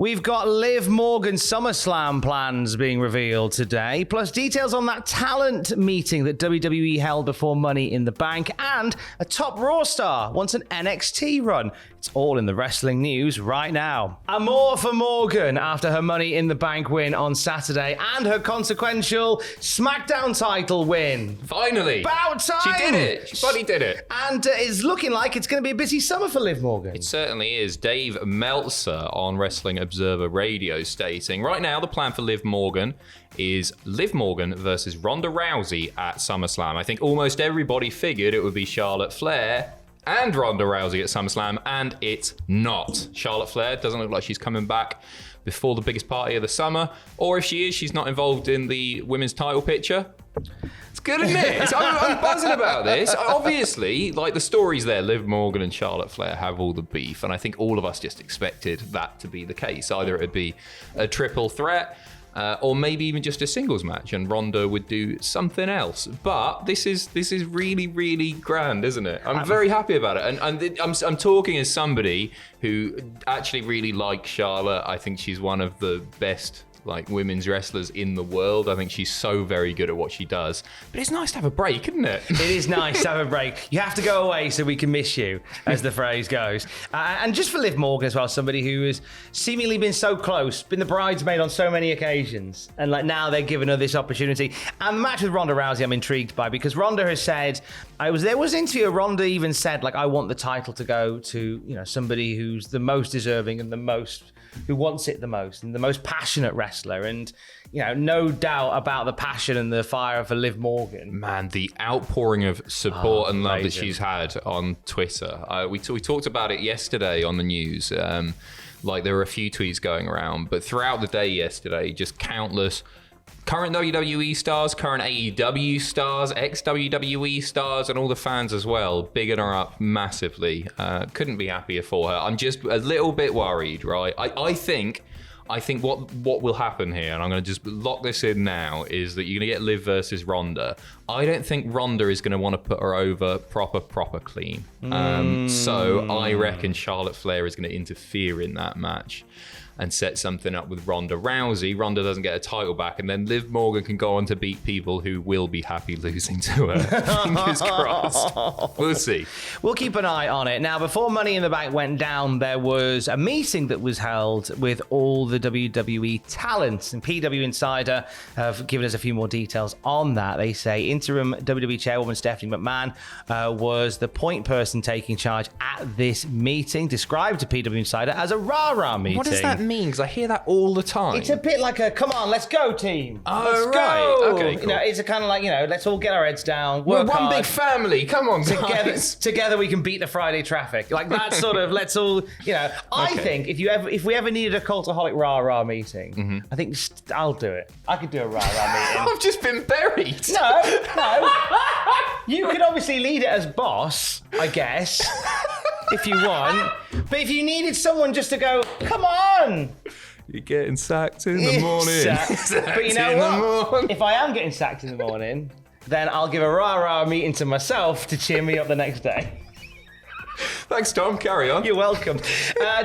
We've got Liv Morgan SummerSlam plans being revealed today, plus details on that talent meeting that WWE held before Money in the Bank, and a top Raw star wants an NXT run. It's all in the wrestling news right now. And more for Morgan after her Money in the Bank win on Saturday and her consequential SmackDown title win. Finally. About time! She did it. She finally did it. And it's looking like it's going to be a busy summer for Liv Morgan. It certainly is. Dave Meltzer on Wrestling Observer Radio stating, right now the plan for Liv Morgan is Liv Morgan versus Ronda Rousey at SummerSlam. I think almost everybody figured it would be Charlotte Flair and Ronda Rousey at SummerSlam, and it's not. Charlotte Flair doesn't look like she's coming back before the biggest party of the summer, or if she is, she's not involved in the women's title picture. It's good, isn't it? I'm buzzing about this. Obviously, like, the stories there, Liv Morgan and Charlotte Flair have all the beef, and I think all of us just expected that to be the case. Either it would be a triple threat, or maybe even just a singles match, and Ronda would do something else. But this is really, really grand, isn't it? I'm very happy about it, and I'm talking as somebody who actually really likes Charlotte. I think she's one of the best women's wrestlers in the world. I think she's so very good at what she does. But it's nice to have a break, isn't it? It is nice to have a break. You have to go away so we can miss you, as the phrase goes. And just for Liv Morgan as well, somebody who has seemingly been so close, been the bridesmaid on so many occasions, and now they're giving her this opportunity. And the match with Ronda Rousey, I'm intrigued by, because Ronda has said, there was an interview, Ronda even said, I want the title to go to, somebody who's the most deserving and who wants it the most and the most passionate wrestler. And, no doubt about the passion and the fire for Liv Morgan. Man, the outpouring of support and love that she's had on Twitter. We talked about it yesterday on the news. There were a few tweets going around, but throughout the day yesterday, just countless current WWE stars, current AEW stars, ex-WWE stars, and all the fans as well, bigging her up massively. Couldn't be happier for her. I'm just a little bit worried, right? I think what will happen here, and I'm going to just lock this in now, is that you're going to get Liv versus Ronda. I don't think Ronda is going to want to put her over proper clean. So I reckon Charlotte Flair is going to interfere in that match and set something up with Ronda Rousey. Ronda doesn't get a title back, and then Liv Morgan can go on to beat people who will be happy losing to her. Fingers crossed. We'll see. We'll keep an eye on it. Now, before Money in the Bank went down, there was a meeting that was held with all the WWE talents, and PW Insider have given us a few more details on that. They say interim WWE chairwoman Stephanie McMahon was the point person taking charge at this meeting, described to PW Insider as a rah-rah meeting. What does that mean? Because I hear that all the time. It's a bit like a come on, let's go team. Oh, let's right. Go. Okay, cool. It's a kind of let's all get our heads down. We're Work one hard. big family. Come on, guys. Together we can beat the Friday traffic. That sort of let's all. I think if we ever needed a Cultaholic rah-rah meeting, I think I'll do it. I could do a rah-rah meeting. I've just been buried. No. You could obviously lead it as boss, I guess, if you want. But if you needed someone just to go, come on. You're getting sacked in the morning. But you know what? If I am getting sacked in the morning, then I'll give a rah-rah meeting to myself to cheer me up the next day. Thanks, Tom. Carry on. You're welcome.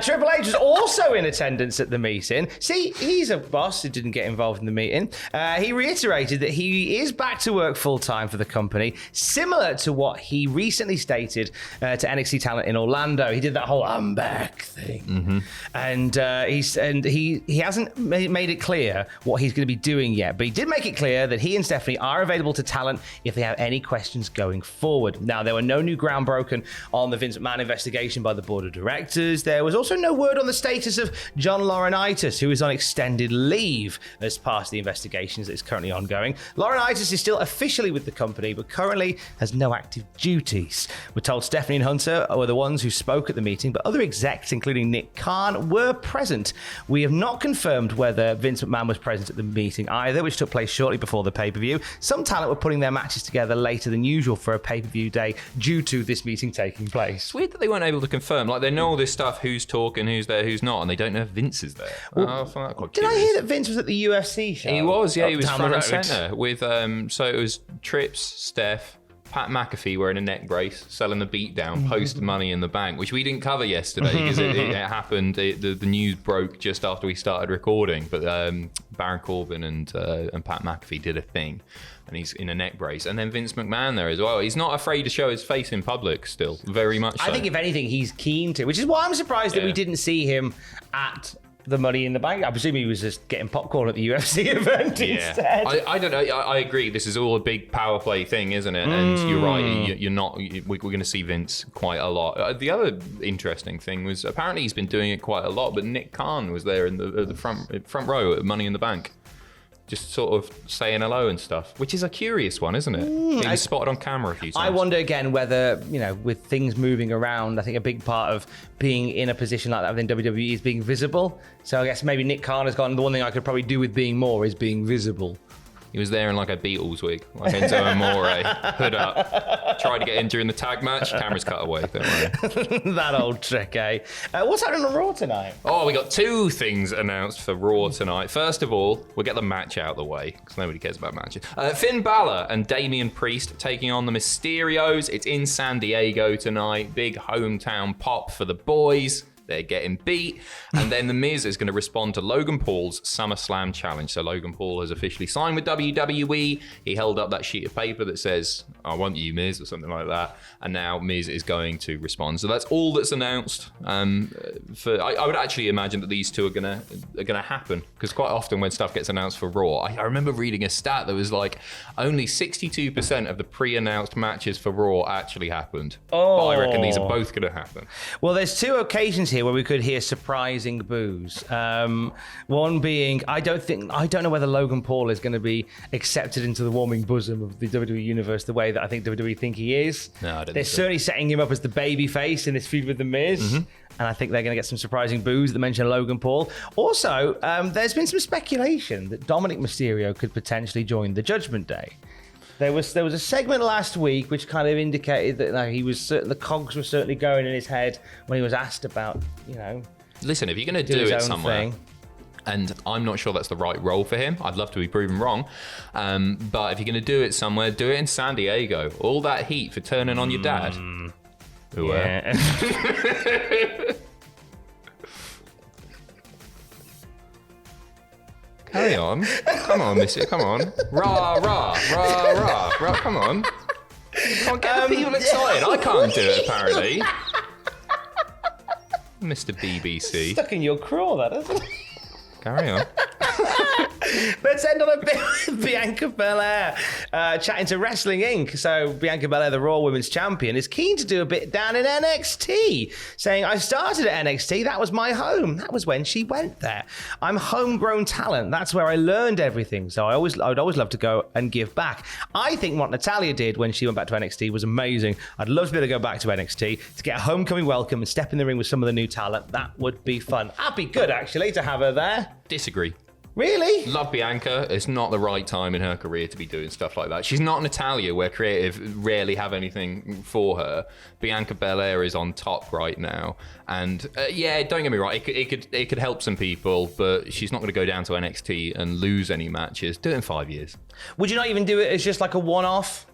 Triple H was also in attendance at the meeting. See, he's a boss who didn't get involved in the meeting. He reiterated that he is back to work full-time for the company, similar to what he recently stated to NXT talent in Orlando. He did that whole "I'm back" thing. And he hasn't made it clear what he's going to be doing yet, but he did make it clear that he and Stephanie are available to talent if they have any questions going forward. Now, there were no new ground broken on the Vince McMahon investigation by the board of directors. There was also no word on the status of John Laurinaitis, who is on extended leave as part of the investigations that is currently ongoing. Laurinaitis is still officially with the company, but currently has no active duties. We're told Stephanie and Hunter were the ones who spoke at the meeting, but other execs, including Nick Khan, were present. We have not confirmed whether Vince McMahon was present at the meeting either, which took place shortly before the pay-per-view. Some talent were putting their matches together later than usual for a pay-per-view day due to this meeting taking place. It's weird that they weren't able to confirm. They know all this stuff, who's talking, who's there, who's not, and they don't know if Vince is there. I find that quite Did curious. I hear that Vince was at the UFC show? He was, yeah. He was down front the and road. centre with, so it was Trips, Steph, Pat McAfee wearing a neck brace, selling the beatdown, post Money in the Bank, which we didn't cover yesterday because it happened. The news broke just after we started recording. But Baron Corbin and Pat McAfee did a thing, and he's in a neck brace. And then Vince McMahon there as well. He's not afraid to show his face in public still, very much so. I think if anything, he's keen to, which is why I'm surprised that we didn't see him at the Money in the Bank. I presume he was just getting popcorn at the UFC event instead. I don't know. I agree. This is all a big power play thing, isn't it? And you're right. You're not. We're going to see Vince quite a lot. The other interesting thing was apparently he's been doing it quite a lot. But Nick Khan was there in the front row at Money in the Bank, just sort of saying hello and stuff, which is a curious one, isn't it? He was spotted on camera a few times. I wonder again whether, with things moving around, I think a big part of being in a position like that within WWE is being visible. So I guess maybe Nick Khan has gone, the one thing I could probably do with being more is being visible. He was there in like a Beatles wig, like Enzo Amore, hood up. Tried to get in during the tag match, cameras cut away, don't worry. That old trick, eh? What's happening on Raw tonight? Oh, we got 2 things announced for Raw tonight. First of all, we'll get the match out of the way, because nobody cares about matches. Finn Balor and Damian Priest taking on the Mysterios. It's in San Diego tonight. Big hometown pop for the boys. They're getting beat. And then The Miz is going to respond to Logan Paul's SummerSlam challenge. So Logan Paul has officially signed with WWE. He held up that sheet of paper that says, I want you, Miz, or something like that. And now Miz is going to respond. So that's all that's announced. I would actually imagine that these two are gonna happen, because quite often when stuff gets announced for Raw, I remember reading a stat that was like only 62% of the pre-announced matches for Raw actually happened. Oh. But I reckon these are both going to happen. Well, there's 2 occasions here where we could hear surprising boos. One being, I don't know whether Logan Paul is going to be accepted into the warming bosom of the WWE universe the way that I think WWE think he is. No, I don't think They're so. certainly setting him up as the baby face in this feud with The Miz. And I think they're going to get some surprising boos that mention Logan Paul. Also, there's been some speculation that Dominic Mysterio could potentially join the Judgment Day. There was a segment last week which kind of indicated that he was the cogs were certainly going in his head when he was asked about, Listen, if you're going to do it somewhere, and I'm not sure that's the right role for him, I'd love to be proven wrong, but if you're going to do it somewhere, do it in San Diego. All that heat for turning on your dad. Yeah. Carry on. Come on, Missy. Come on. Rah, rah, rah, rah, rah. Come on. Can't get the people excited. I can't do it, apparently. Mr. BBC. Stuck in your craw, that isn't it? Carry on. Let's end on a bit with Bianca Belair chatting to Wrestling Inc. So Bianca Belair, the Raw Women's Champion, is keen to do a bit down in NXT, saying, I started at NXT, that was my home. That was when she went there. I'm homegrown talent. That's where I learned everything. So I would always love to go and give back. I think what Natalya did when she went back to NXT was amazing. I'd love to be able to go back to NXT to get a homecoming welcome and step in the ring with some of the new talent. That would be fun. That'd be good, actually, to have her there. Disagree. Really? Love Bianca. It's not the right time in her career to be doing stuff like that. She's not Natalya, where creative rarely have anything for her. Bianca Belair is on top right now, and don't get me wrong, it could help some people, but she's not going to go down to NXT and lose any matches. Do it in 5 years. Would you not even do it as just like a one-off?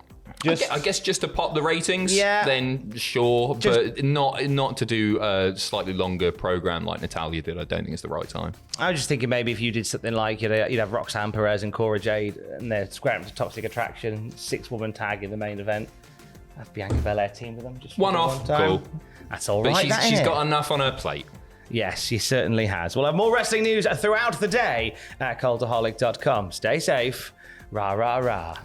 I guess just to pop the ratings, yeah. Then sure, but not to do a slightly longer program like Natalya did. I don't think it's the right time. I was just thinking maybe if you did something like you'd have Roxanne Perez and Cora Jade and they're squaring up to Toxic Attraction, 6-woman tag in the main event. Have Bianca Belair team with them. Just one off, cool. That's all right. But she's got enough on her plate. Yes, she certainly has. We'll have more wrestling news throughout the day at Cultaholic.com. Stay safe. Rah, rah, rah.